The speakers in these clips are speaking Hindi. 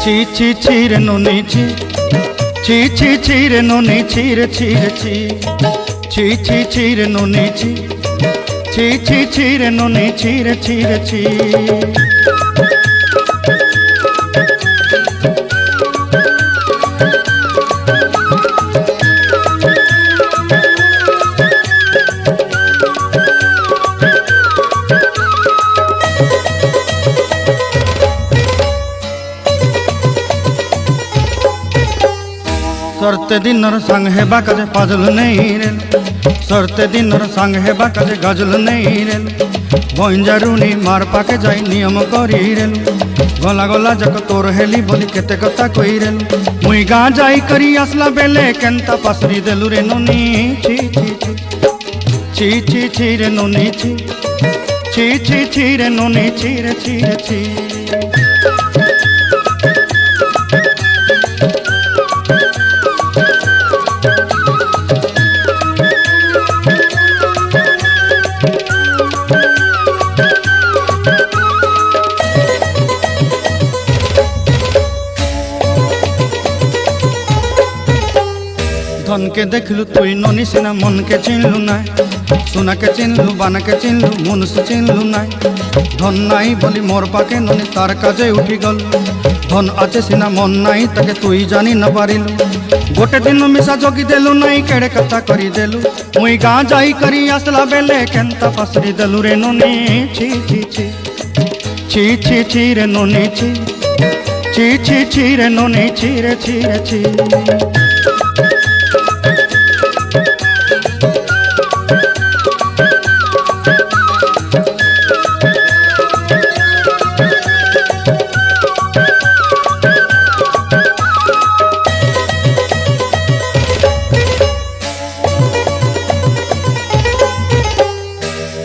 ছি ছি ছি রে নুনি ছি, ছি ছি ছি রে নুনি ছি রে ছি রে ছি, ছি ছি ছি রে নুনি ছি, ছি ছি ছি রে নুনি ছি রে ছি রে ছি। सरते दिनर संग हेबा काजे पाजल नहीं रेल, सरते दिनर संग हेबा काजे गजल नहीं रेल, बंजारुनी मार पाके जाई नियम करी रेल, गला गला जक तोर हेली बोली केते कथा कई रेल, मुई गाँ जाई करी आसला बेले केंता पासरी देलु रे नुनी छी छी छी, छी छी छी रे नुनी छी, छी छी छी रे नुनी छी रे छी रे छी। धन के देखलु तुई ननी सिना मन के चिन्हलु ना, सोना के चिन्हलु बाना के चिन्हलु मनुष्य चिन्हलु ना, धन नाई बोली मोर पाके ननी तार काजे उठी गल, धन आचे सिना मन नाई ताके तुई जानी न पारिलु, गोटे दिन मिसा जोगी देलु नाई केड़े कथा करी देलु, मुई गाँ जाई करी आसला बेले केंता पासरी देलु रे ननी छी छी छी, छी छी छी रे ननी छी, छी छी छी रे ननी छी रे छी रे छी।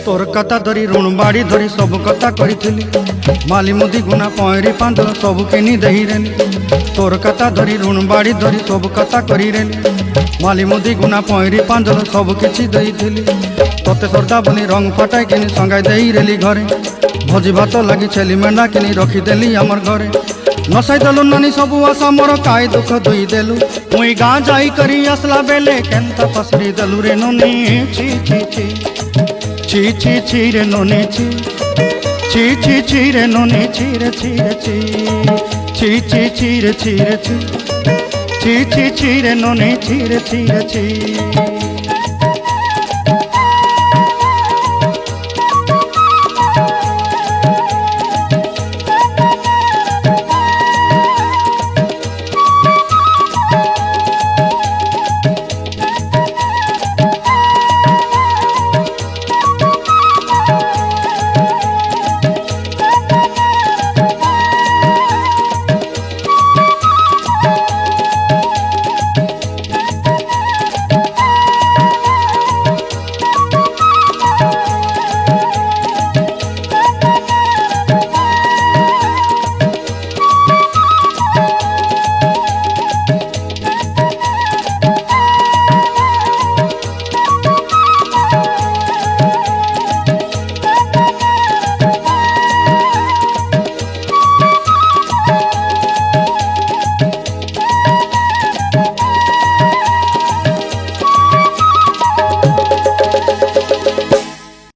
तोर कथा धरी ऋण बाड़ी धरी सब कथा करी, माली मुदी गुना पहरी पांदल सब किनी दही रेली, तोर कथा धरी ऋण बाड़ी धरी सब कथा करी रेली, माली मुदी गुना पहरी पांदल सब किछि दही थी, तोते सरदा बोली रंग फटाई किनी संगाई दही रेली घरे, भोजी भात लगी छेली मेंढा किनी रखीदेली आमर घरे, नसाई देलु नानी सबु आशा मोर काय दुख दुई देलु, मुई गाँ जाई करी आसला बेले केंता पसरी देलु रे ननी छी छी छी, ची ची ची रे ननी ची, ची ची ची रे ननी ची रे ची रे ची, ची ची ची रे ची रे ची, ची ची ची रे ननी ची रे ची रे ची।